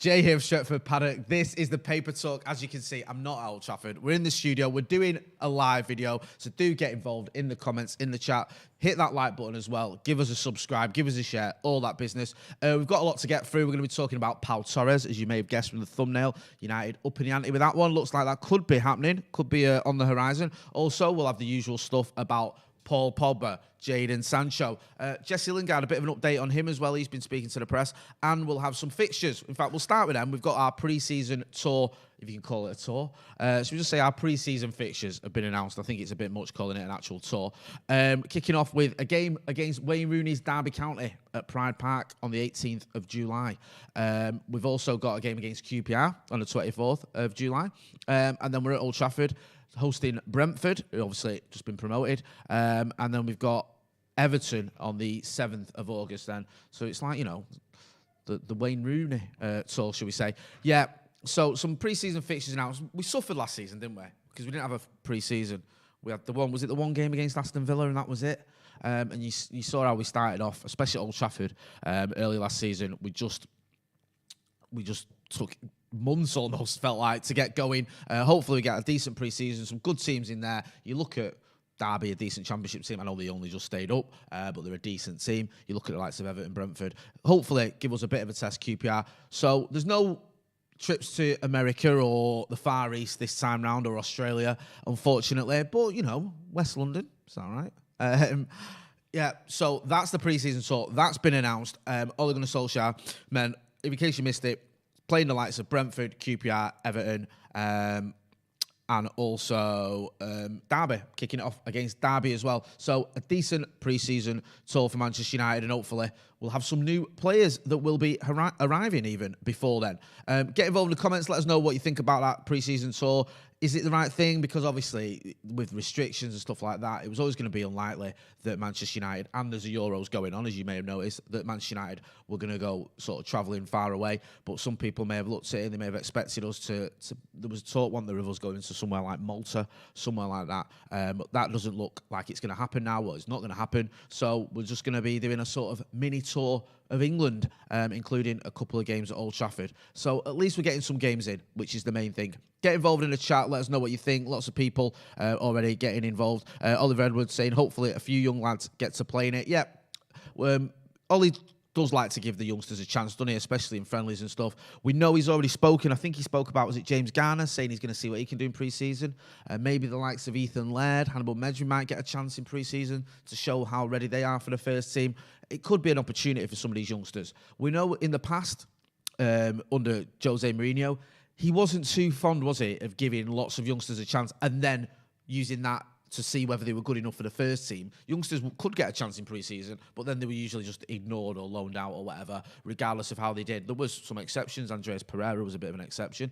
Jay here of Stretford, Paddock. This is the Paper Talk. As you can see, I'm not at Old Trafford. We're in the studio. We're doing a live video. So do get involved in the comments, in the chat. Hit that like button as well. Give us a subscribe. Give us a share. All that business. We've got a lot to get through. We're going to be talking about Pau Torres, as you may have guessed from the thumbnail. United up in the ante with that one. Looks like that could be happening. Could be on the horizon. Also, we'll have the usual stuff about Paul Pogba, Jayden Sancho. Jesse Lingard, a bit of an update on him as well. He's been speaking to the press. And we'll have some fixtures. In fact, we'll start with them. We've got our pre-season tour, if you can call it a tour. So we just say our pre-season fixtures have been announced. I think it's a bit much calling it an actual tour. Kicking off with a game against Wayne Rooney's Derby County at Pride Park on the 18th of July. We've also got a game against QPR on the 24th of July. And then we're at Old Trafford, hosting Brentford, who obviously just been promoted. And then we've got Everton on the 7th of August then. So it's like, you know, the Wayne Rooney tour, shall we say. Yeah, so some pre-season fixtures now. We suffered last season, didn't we? Because we didn't have a pre-season. We had the one game against Aston Villa, and that was it. And you saw how we started off, especially at Old Trafford early last season. We just took months almost, felt like, to get going. Hopefully we get a decent pre-season, some good teams in there. You look at Derby, a decent championship team. I know they only just stayed up, but they're a decent team. You look at the likes of Everton, Brentford. Hopefully give us a bit of a test, QPR. So there's no trips to America or the Far East this time round, or Australia, unfortunately. But, you know, West London, is that all right? Yeah, so that's the pre-season tour. That's been announced. Ole Gunnar Solskjaer, man, in case you missed it, playing the likes of Brentford, QPR, Everton, and also Derby, kicking it off against Derby as well. So a decent pre-season tour for Manchester United, and hopefully we'll have some new players that will be arriving even before then. Get involved in the comments. Let us know what you think about that pre-season tour. Is it the right thing? Because obviously, with restrictions and stuff like that, it was always going to be unlikely that Manchester United, and there's a Euros going on, as you may have noticed, that Manchester United were going to go sort of travelling far away. But some people may have looked at it and they may have expected us to there was talk one of us going into somewhere like Malta, somewhere like that. But that doesn't look like it's going to happen now. Well, it's not going to happen. So we're just going to be doing a sort of mini tour of England, including a couple of games at Old Trafford. So at least we're getting some games in, which is the main thing. Get involved in the chat. Let us know what you think. Lots of people already getting involved. Oliver Edwards saying, hopefully a few young lads get to play in it. Yeah, Ollie does like to give the youngsters a chance, doesn't he? Especially in friendlies and stuff. We know he's already spoken. I think he spoke about, was it James Garner, saying he's going to see what he can do in pre-season. Maybe the likes of Ethan Laird, Hannibal Medri might get a chance in pre-season to show how ready they are for the first team. It could be an opportunity for some of these youngsters. We know in the past, under Jose Mourinho, he wasn't too fond, was he, of giving lots of youngsters a chance and then using that to see whether they were good enough for the first team. Youngsters could get a chance in pre-season, but then they were usually just ignored or loaned out or whatever, regardless of how they did. There was some exceptions. Andreas Pereira was a bit of an exception.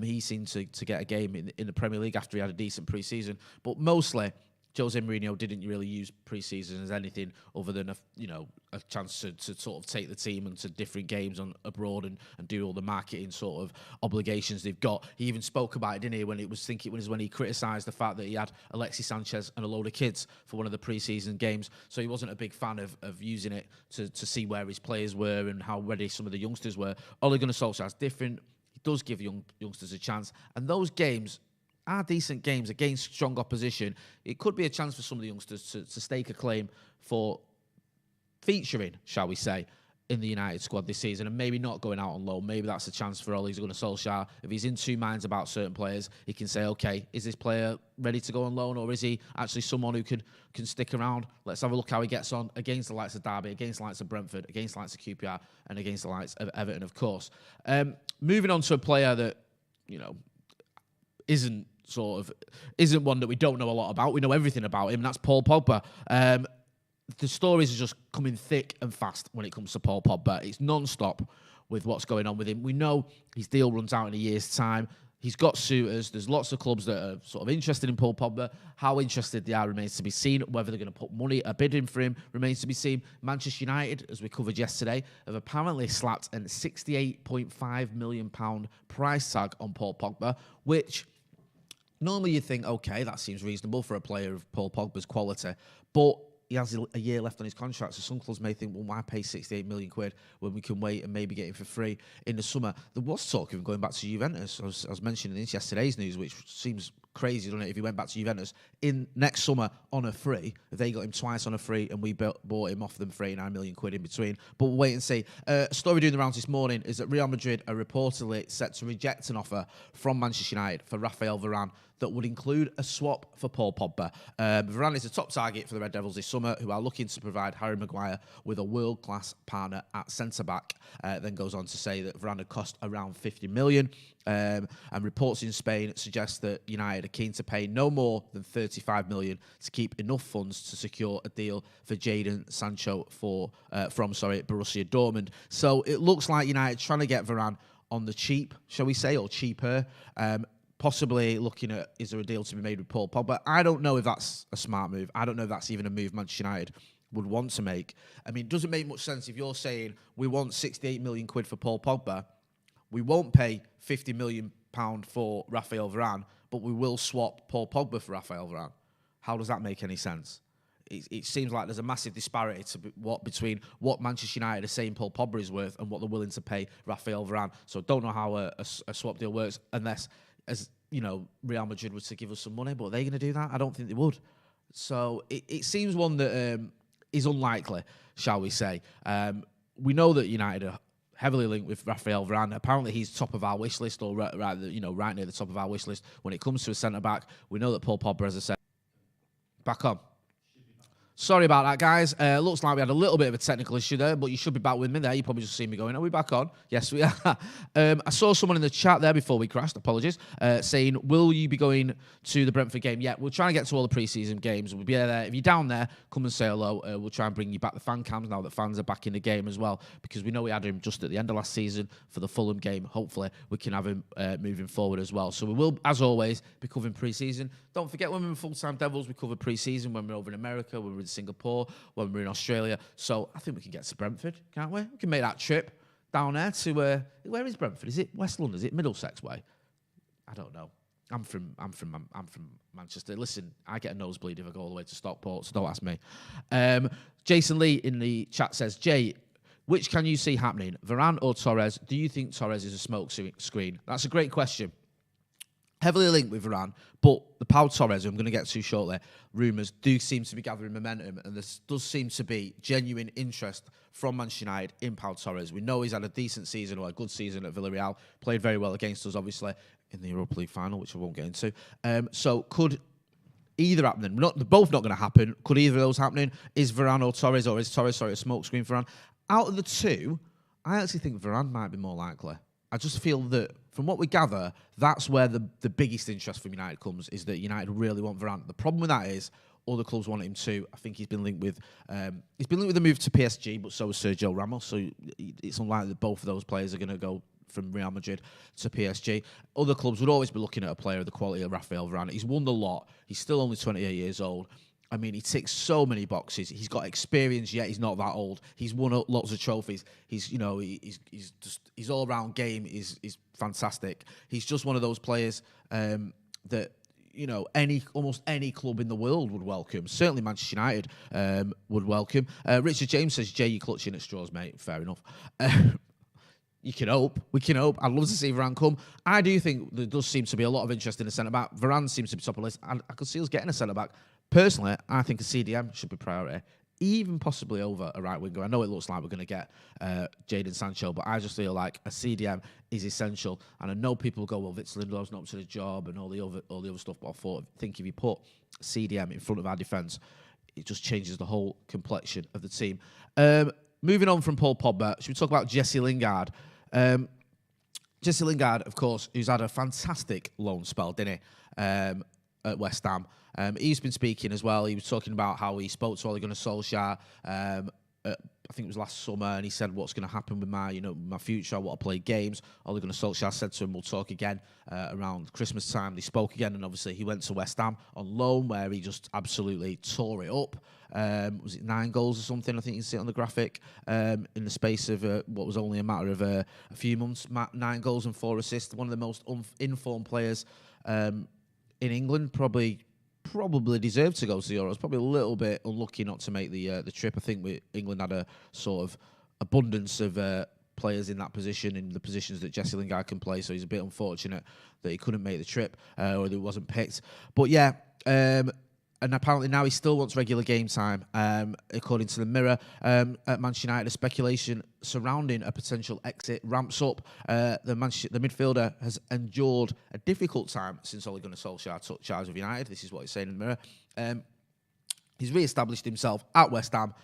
He seemed to get a game in the Premier League after he had a decent pre-season. But mostly, Jose Mourinho didn't really use pre-season as anything other than a chance to sort of take the team into different games abroad and do all the marketing sort of obligations they've got. He even spoke about it, didn't he, when he criticised the fact that he had Alexis Sanchez and a load of kids for one of the pre-season games. So he wasn't a big fan of using it to see where his players were and how ready some of the youngsters were. Ole Gunnar Solskjaer's different. He does give youngsters a chance, and those games are decent games against strong opposition. It could be a chance for some of the youngsters to stake a claim for featuring, shall we say, in the United squad this season, and maybe not going out on loan. Maybe that's a chance for Ole Gunnar Solskjaer. If he's in two minds about certain players, he can say, okay, is this player ready to go on loan, or is he actually someone who can stick around? Let's have a look how he gets on against the likes of Derby, against the likes of Brentford, against the likes of QPR, and against the likes of Everton, of course. Moving on to a player that, isn't one that we don't know a lot about. We know everything about him, and that's Paul Pogba. The stories are just coming thick and fast when it comes to Paul Pogba. It's non-stop with what's going on with him. We know his deal runs out in a year's time. He's got suitors. There's lots of clubs that are sort of interested in Paul Pogba. How interested they are remains to be seen. Whether they're going to put money, a bid in for him, remains to be seen. Manchester United, as we covered yesterday, have apparently slapped a £68.5 million price tag on Paul Pogba, which normally you'd think, okay, that seems reasonable for a player of Paul Pogba's quality. But he has a year left on his contract, so some clubs may think, well, why pay 68 million quid when we can wait and maybe get him for free in the summer? There was talk of him going back to Juventus. I was mentioning this yesterday's news, which seems crazy, doesn't it, if he went back to Juventus in next summer on a free, if they got him twice on a free and we bought him off them for 89 million quid in between. But we'll wait and see. A story doing the rounds this morning is that Real Madrid are reportedly set to reject an offer from Manchester United for Rafael Varane that would include a swap for Paul Pogba. Varane is a top target for the Red Devils this summer, who are looking to provide Harry Maguire with a world-class partner at centre-back. Then goes on to say that Varane would cost around 50 million. And reports in Spain suggest that United are keen to pay no more than 35 million to keep enough funds to secure a deal for Jayden Sancho from Borussia Dortmund. So it looks like United trying to get Varane on the cheap, shall we say, or cheaper. Possibly looking at, is there a deal to be made with Paul Pogba? I don't know if that's a smart move. I don't know if that's even a move Manchester United would want to make. I mean, it doesn't make much sense if you're saying we want 68 million quid for Paul Pogba. We won't pay 50 million pound for Rafael Varane, but we will swap Paul Pogba for Rafael Varane. How does that make any sense? It seems like there's a massive disparity between what Manchester United are saying Paul Pogba is worth and what they're willing to pay Rafael Varane. So I don't know how a swap deal works unless, as you know, Real Madrid was to give us some money, but are they going to do that? I don't think they would. So it seems one that is unlikely, shall we say. We know that United are heavily linked with Rafael Varane. Apparently, he's top of our wish list, or right near the top of our wish list when it comes to a centre back. We know that Paul Pogba, as I said, back on. Sorry about that, guys. Looks like we had a little bit of a technical issue there, but you should be back with me there. You probably just see me going, are we back on? Yes, we are. I saw someone in the chat there before we crashed, apologies, saying, will you be going to the Brentford game? Yeah, we'll try and get to all the pre-season games. We'll be there. If you're down there, come and say hello. We'll try and bring you back the fan cams now that fans are back in the game as well, because we know we had him just at the end of last season for the Fulham game. Hopefully, we can have him moving forward as well. So we will, as always, be covering pre-season. Don't forget, when we're in full-time Devils, we cover pre-season when we're over in America, when we're in Singapore, when we're in Australia. So I think we can get to Brentford, can't we? We can make that trip down there to where is Brentford? Is it West London? Is it Middlesex way? I don't know. I'm from Manchester. Listen, I get a nosebleed if I go all the way to Stockport, so don't ask me. Jason Lee in the chat says, Jay, which can you see happening, Varane or Torres? Do you think Torres is a smoke screen? That's a great question. Heavily linked with Varane, but the Pau Torres, who I'm going to get to shortly, rumours do seem to be gathering momentum, and there does seem to be genuine interest from Manchester United in Pau Torres. We know he's had a decent season, or a good season at Villarreal, played very well against us, obviously, in the Europa League final, which I won't get into. So could either happen? They're both not going to happen. Could either of those happening? Is Varane or Torres, or is Torres, a smokescreen for Varane? Out of the two, I actually think Varane might be more likely. I just feel that, from what we gather, that's where the biggest interest from United comes, is that United really want Varane. The problem with that is other clubs want him too. I think he's been linked with the move to PSG, but so is Sergio Ramos. So it's unlikely that both of those players are going to go from Real Madrid to PSG. Other clubs would always be looking at a player of the quality of Rafael Varane. He's won the lot. He's still only 28 years old. I mean, he ticks so many boxes. He's got experience, yet he's not that old. He's won lots of trophies. He's all round game is fantastic. He's just one of those players that almost any club in the world would welcome. Certainly Manchester United would welcome. Richard James says, Jay, you're clutching at straws, mate. Fair enough. You can hope. We can hope. I'd love to see Varane come. I do think there does seem to be a lot of interest in a centre-back. Varane seems to be top of the list. I could see us getting a centre-back. Personally, I think a CDM should be priority, even possibly over a right winger. I know it looks like we're going to get Jayden Sancho, but I just feel like a CDM is essential. And I know people go, well, Victor Lindelof's not up to the job and all the other stuff, but I think if you put CDM in front of our defence, it just changes the whole complexion of the team. Moving on from Paul Pogba, should we talk about Jesse Lingard? Jesse Lingard, of course, who's had a fantastic loan spell, didn't he, at West Ham. He's been speaking as well. He was talking about how he spoke to Ole Gunnar Solskjaer, I think it was last summer, and he said, what's going to happen with my future? I want to play games. Ole Gunnar Solskjaer said to him, we'll talk again around Christmas time. They spoke again, and obviously he went to West Ham on loan, where he just absolutely tore it up. Was it 9 goals or something? I think you can see it on the graphic. In the space of what was only a matter of a few months, 9 goals and 4 assists. One of the most informed players in England, probably probably deserved to go to the Euros. Probably a little bit unlucky not to make the trip. I think England had a sort of abundance of players in that position, in the positions that Jesse Lingard can play. So he's a bit unfortunate that he couldn't make the trip or that he wasn't picked. But yeah. And apparently now he still wants regular game time. According to the Mirror, at Manchester United, the speculation surrounding a potential exit ramps up. The midfielder has endured a difficult time since Ole Gunnar Solskjaer took charge of United. This is what he's saying in the Mirror. He's re-established himself at West Ham,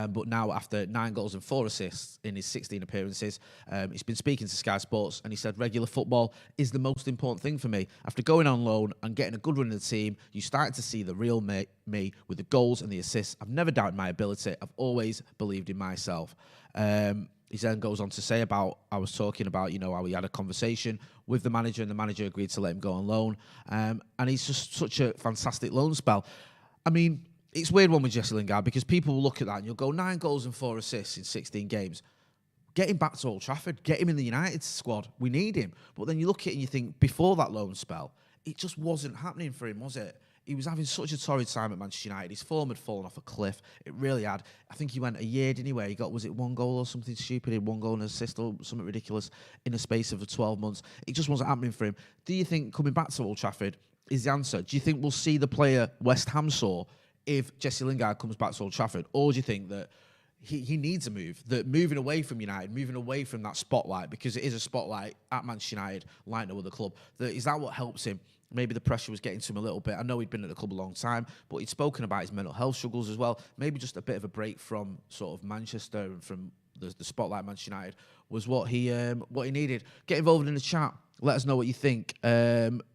but now after 9 goals and 4 assists in his 16 appearances, he's been speaking to Sky Sports and he said, regular football is the most important thing for me. After going on loan and getting a good run in the team, you start to see the real me with the goals and the assists. I've never doubted my ability. I've always believed in myself. He then goes on to say I was talking about, how he had a conversation with the manager and the manager agreed to let him go on loan. And he's just such a fantastic loan spell. I mean, it's a weird one with Jesse Lingard because people will look at that and you'll go 9 goals and 4 assists in 16 games. Get him back to Old Trafford. Get him in the United squad. We need him. But then you look at it and you think, before that loan spell, it just wasn't happening for him, was it? He was having such a torrid time at Manchester United. His form had fallen off a cliff. It really had. I think he went a year, didn't he, where he got, was it 1 goal or something stupid? He had 1 goal and an assist or something ridiculous in a space of 12 months. It just wasn't happening for him. Do you think coming back to Old Trafford is the answer? Do you think we'll see the player West Ham saw if Jesse Lingard comes back to Old Trafford? Or do you think that he needs a move, that moving away from United, moving away from that spotlight, because it is a spotlight at Manchester United, like no other club, is that what helps him? Maybe the pressure was getting to him a little bit. I know he'd been at the club a long time, but he'd spoken about his mental health struggles as well. Maybe just a bit of a break from sort of Manchester and from the spotlight Manchester United was what he needed. Get involved in the chat. Let us know what you think.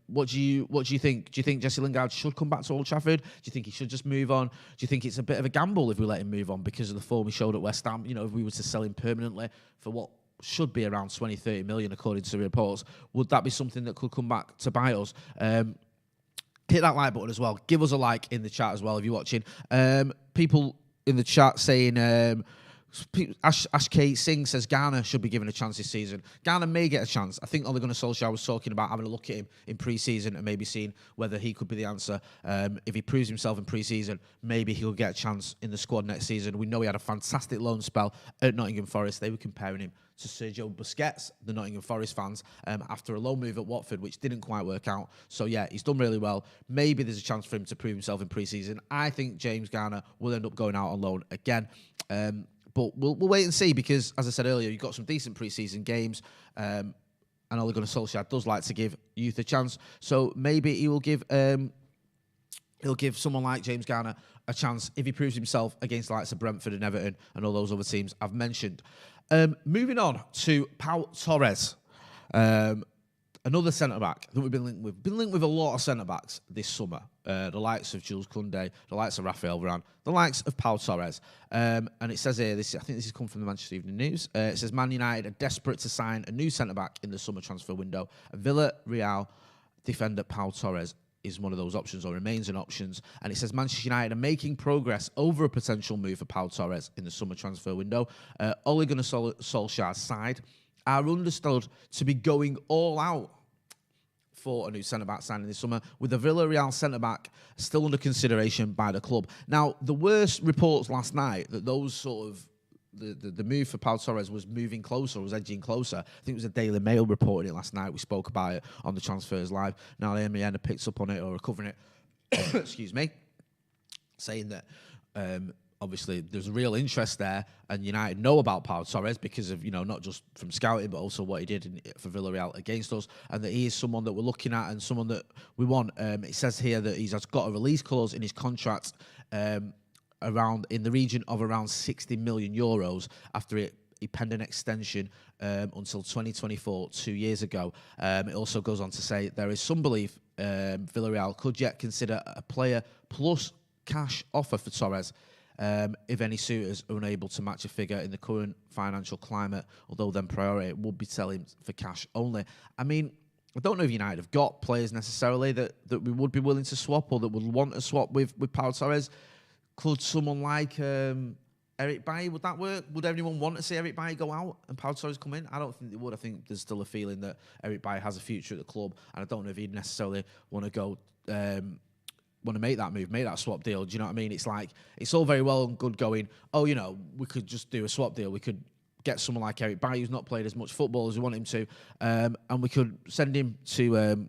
What do you think? Do you think Jesse Lingard should come back to Old Trafford? Do you think he should just move on? Do you think it's a bit of a gamble if we let him move on because of the form he showed at West Ham? If we were to sell him permanently for what should be around 20, 30 million according to reports, would that be something that could come back to bite us? Hit that like button as well. Give us a like in the chat as well if you're watching. People in the chat saying... Ash K. Singh says Ghana should be given a chance this season. Ghana may get a chance. I think Ole Gunnar Solskjaer was talking about having a look at him in pre-season and maybe seeing whether he could be the answer. If he proves himself in pre-season, maybe he'll get a chance in the squad next season. We know he had a fantastic loan spell at Nottingham Forest. They were comparing him to Sergio Busquets, the Nottingham Forest fans, after a loan move at Watford, which didn't quite work out. So, yeah, he's done really well. Maybe there's a chance for him to prove himself in pre-season. I think James Garner will end up going out on loan again. But we'll wait and see because, as I said earlier, you've got some decent pre-season games, and Ole Gunnar Solskjaer does like to give youth a chance. So maybe he will give someone like James Garner a chance if he proves himself against the likes of Brentford and Everton and all those other teams I've mentioned. Moving on to Pau Torres. Another centre-back that we've been linked with. Been linked with a lot of centre-backs this summer. The likes of Jules Koundé, the likes of Rafael Varane, the likes of Pau Torres. And it says here, I think this has come from the Manchester Evening News. It says, Man United are desperate to sign a new centre-back in the summer transfer window. Villarreal defender Pau Torres is one of those options or remains an option. And it says Manchester United are making progress over a potential move for Pau Torres in the summer transfer window. Ole Gunnar Solskjaer's side are understood to be going all out for a new centre-back signing this summer, with the Villarreal centre-back still under consideration by the club. Now, there were reports last night that those sort of the move for Pau Torres was moving closer, was edging closer. I think it was the Daily Mail reporting it last night. We spoke about it on the Transfers Live. Now, the MEN picked up on it or are covering it, excuse me, saying that obviously there's a real interest there, and United know about Pau Torres because of, not just from scouting, but also what he did for Villarreal against us, and that he is someone that we're looking at and someone that we want. It says here that he's got a release clause in his contract around in the region of around 60 million euros after he penned an extension until 2024, 2 years ago. It also goes on to say there is some belief Villarreal could yet consider a player plus cash offer for Torres if any suitors are unable to match a figure in the current financial climate, although then priority would be selling for cash only. I mean, I don't know if United have got players necessarily that we would be willing to swap or that would want to swap with Pau Torres. Could someone like Eric Bailly, would that work? Would anyone want to see Eric Bailly go out and Pau Torres come in? I don't think they would. I think there's still a feeling that Eric Bailly has a future at the club, and I don't know if he'd necessarily want to go want to make that move, make that swap deal. Do you know what I mean? It's like, it's all very well and good going, oh, you know, we could just do a swap deal. We could get someone like Eric Bailly, who's not played as much football as we want him to, and we could send him to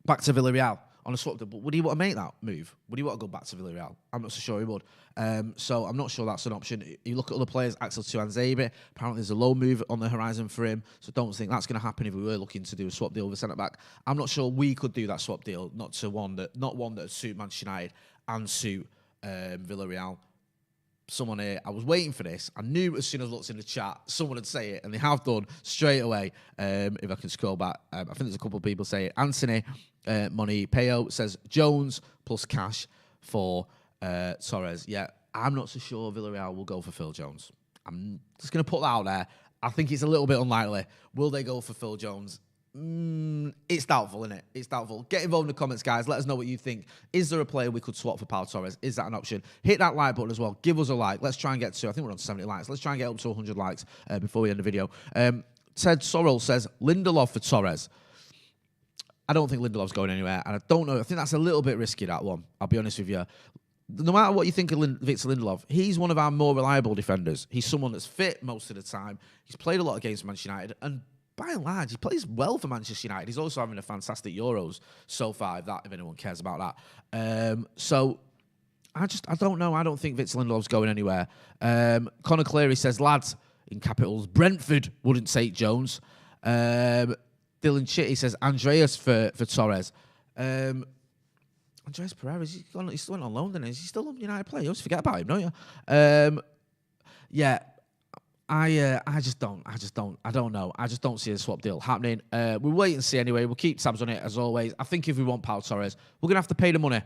back to Villarreal on a swap deal. But would he want to make that move? Would he want to go back to Villarreal? I'm not so sure he would. So I'm not sure that's an option. You look at other players, Axel Tuanzebe, apparently there's a low move on the horizon for him, so don't think that's going to happen if we were looking to do a swap deal with a centre-back. I'm not sure we could do that swap deal, not one that would suit Manchester United and suit Villarreal. Someone here, I was waiting for this. I knew as soon as I looked in the chat, someone would say it, and they have done straight away. If I can scroll back, I think there's a couple of people say it. Anthony Money Peo says Jones plus cash for Torres. Yeah, I'm not so sure Villarreal will go for Phil Jones. I'm just going to put that out there. I think it's a little bit unlikely. Will they go for Phil Jones? It's doubtful, isn't it? It's doubtful. Get involved in the comments, guys. Let us know what you think. Is there a player we could swap for Pau Torres? Is that an option? Hit that like button as well. Give us a like. Let's try and get to, I think we're on 70 likes. Let's try and get up to 100 likes before we end the video. Ted Sorrell says, Lindelof for Torres. I don't think Lindelof's going anywhere, and I don't know. I think that's a little bit risky, that one. I'll be honest with you. No matter what you think of Victor Lindelof, he's one of our more reliable defenders. He's someone that's fit most of the time. He's played a lot of games for Manchester United, and by and large, he plays well for Manchester United. He's also having a fantastic Euros so far, if anyone cares about that. So I don't know. I don't think Victor Lindelof's going anywhere. Conor Cleary says, lads, in capitals, Brentford wouldn't take Jones. Dylan Chitty says, Andreas for Torres. Andreas Pereira, he still went on loan, then is he still a United player? You always forget about him, don't you? Yeah. I don't know. I just don't see a swap deal happening. We'll wait and see anyway. We'll keep tabs on it as always. I think if we want Pau Torres, we're going to have to pay the money.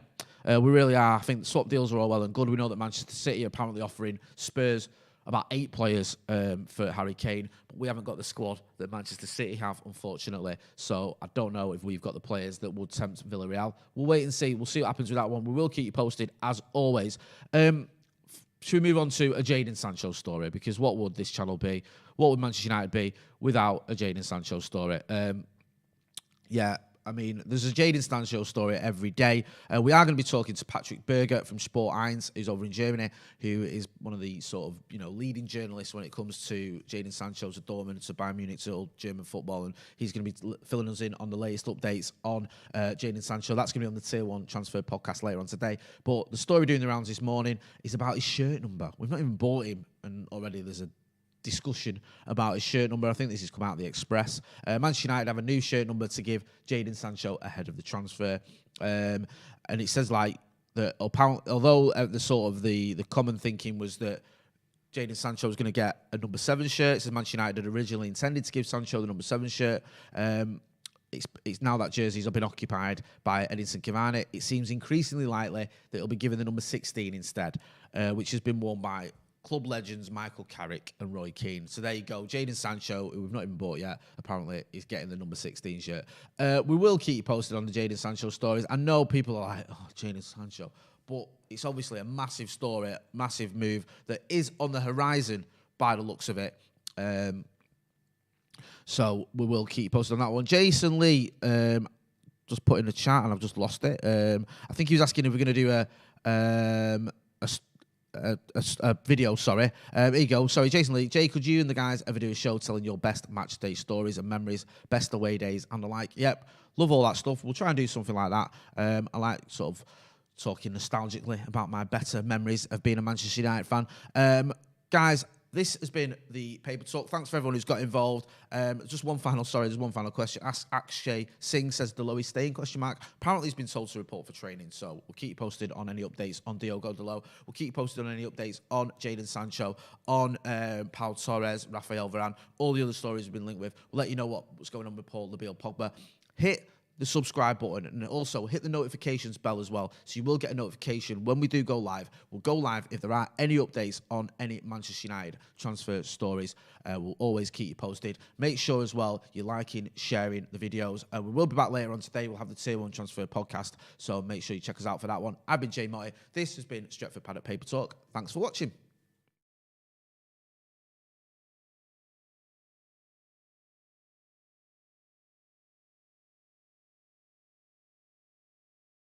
We really are. I think the swap deals are all well and good. We know that Manchester City are apparently offering Spurs about 8 players for Harry Kane, but we haven't got the squad that Manchester City have, unfortunately. So I don't know if we've got the players that would tempt Villarreal. We'll wait and see. We'll see what happens with that one. We will keep you posted as always. Should we move on to a Jayden Sancho story? Because what would this channel be? What would Manchester United be without a Jayden Sancho story? Yeah, I mean, there's a Jayden Sancho story every day. We are going to be talking to Patrick Berger from Sport 1, who's over in Germany, who is one of the sort of, leading journalists when it comes to Jayden Sancho to Dortmund, to Bayern Munich, to all German football. And he's going to be filling us in on the latest updates on Jayden Sancho. That's going to be on the Tier 1 Transfer podcast later on today. But the story doing the rounds this morning is about his shirt number. We've not even bought him, and already there's a discussion about his shirt number. I think this has come out of the Express. Manchester United have a new shirt number to give Jayden Sancho ahead of the transfer, and it says like that. Although the common thinking was that Jayden Sancho was going to get a number 7 shirt, it says Manchester United had originally intended to give Sancho the number 7 shirt. It's now that jersey's been occupied by Edinson Cavani. It seems increasingly likely that it'll be given the number 16 instead, which has been worn by club legends Michael Carrick and Roy Keane. So there you go. Jayden Sancho, who we've not even bought yet, apparently is getting the number 16 shirt. We will keep you posted on the Jayden Sancho stories. I know people are like, oh, Jayden Sancho. But it's obviously a massive story, massive move that is on the horizon by the looks of it. So we will keep you posted on that one. Jason Lee just put in the chat, and I've just lost it. I think he was asking if we're going to do a video, sorry. Here you go. Sorry, Jason Lee. Jay, could you and the guys ever do a show telling your best match day stories and memories, best away days and the like? Yep. Love all that stuff. We'll try and do something like that. I like sort of talking nostalgically about my better memories of being a Manchester United fan. Guys, this has been the Paper Talk. Thanks for everyone who's got involved. There's one final question. Akshay Singh says, Deloe staying, ? Apparently he's been told to report for training, so we'll keep you posted on any updates on Diogo Dalot. We'll keep you posted on any updates on Jayden Sancho, on Pau Torres, Rafael Varane, all the other stories we've been linked with. We'll let you know what's going on with Paul Labille Pogba. Hit the subscribe button, and also hit the notifications bell as well, so you will get a notification when we do go live. We'll go live if there are any updates on any Manchester United transfer stories. We'll always keep you posted. Make sure as well you're liking, sharing the videos. We will be back later on today. We'll have the Tier 1 Transfer podcast, so make sure you check us out for that one. I've been Jay Motti. This has been Stretford Paddock Paper Talk. Thanks for watching.